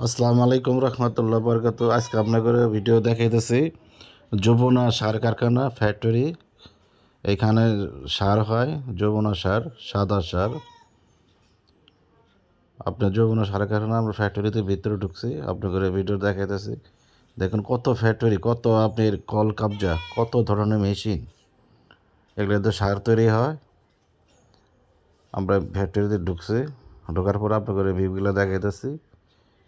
আসসালামু আলাইকুম রহমতুল্লাহ বরকাত। আজকে আপনাদের ভিডিও দেখাইতেছি যমুনা সার কারখানা ফ্যাক্টরি। এখানে সার হয়, যমুনা সার, সাদা সার। আপনার যমুনা সার কারখানা আমরা ফ্যাক্টরিতে ভিতরে ঢুকছি, আপনাদের ভিডিও দেখাইতেছি। দেখুন কত ফ্যাক্টরি, কত আপনার কল কাবজা, কত ধরনের মেশিন, এগুলোতে সার তৈরি হয়। আমরা ফ্যাক্টরিতে ঢুকছি, ঢোকার পর আপনাদের ভিউগুলো দেখাইতেছি।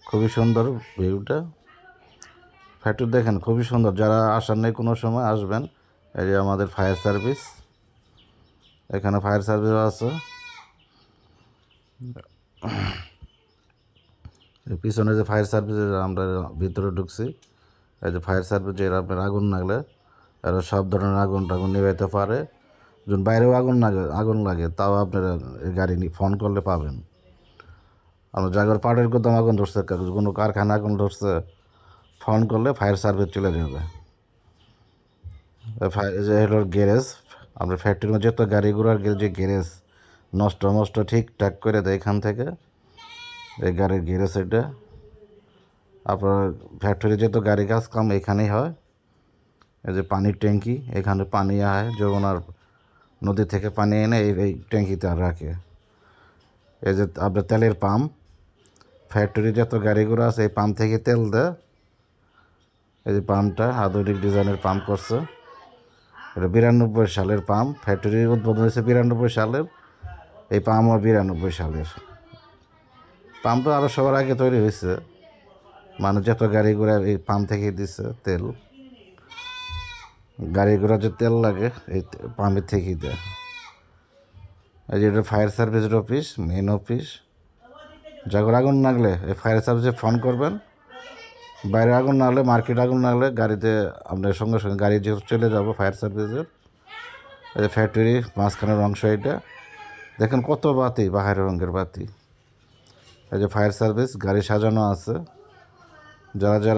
খুবই সুন্দর ভিউটা। ফ্যাক্টরি দেখেন খুবই সুন্দর, যারা আসার নেই কোনো সময় আসবেন। এই যে আমাদের ফায়ার সার্ভিস, এখানে ফায়ার সার্ভিসও আছে। পিছনে যে ফায়ার সার্ভিস, আমরা ভিতরে ঢুকছি। এই যে ফায়ার সার্ভিস, যে আপনার আগুন লাগলে এরা সব ধরনের আগুন টাগুন নিভাইতে পারে। যখন বাইরেও আগুন লাগে তাও আপনারা গাড়ি ফোন করলে পাবেন। আমরা জায়গার পাটের কোথাও আগুন ধরছে, কোনো কারখানা আগুন ধরছে, ফোন করলে ফায়ার সার্ভিস চলে যাবে। যে হলো গ্যারেজ, আমরা ফ্যাক্টরির মধ্যে যত গাড়ি ঘোড়ার যে গ্যারেজ নষ্ট ঠিকঠাক করে দেয় এখান থেকে। এই গাড়ির গ্যারেজ এটা। আপনার ফ্যাক্টরি যত গাড়ি কাজ কাম এখানেই হয়। এই যে পানির ট্যাঙ্কি, এখানে পানি হয়, যমুনার নদী থেকে পানি এনে এই ট্যাঙ্কিতে রাখে। এই যে আপনার তেলের পাম্প, ফ্যাক্টরি যত গাড়ি ঘোড়া আছে এই পাম্প থেকে তেল দেয়। এই যে পাম্পটা আধুনিক ডিজাইনের পাম্প করছে। এটা 92 সালের পাম্প, ফ্যাক্টরির উদ্বোধন হয়েছে 92 সালের। এই পাম্পও 92 সালের। পাম্পটা আরও সবার আগে তৈরি হয়েছে, মানুষ যত গাড়ি ঘোড়া এই পাম্প থেকে দিচ্ছে তেল। গাড়ি ঘোড়া যে তেল লাগে এই পাম্পের থেকেই দেয়। এই যে এটা ফায়ার সার্ভিসের অফিস, মেন অফিস। যখন আগুন লাগলে এই ফায়ার সার্ভিসে ফোন করবেন। বাইরে আগুন না হলে, মার্কেট আগুন না হলে গাড়িতে আপনার সঙ্গে সঙ্গে গাড়ি যে চলে যাবো ফায়ার সার্ভিসের। এই যে ফ্যাক্টরি মাঝখানের অংশ এটা। দেখেন কত বাতি, বাহারি রঙের বাতি। এই যে ফায়ার সার্ভিস, গাড়ি সাজানো আছে। যারা যারা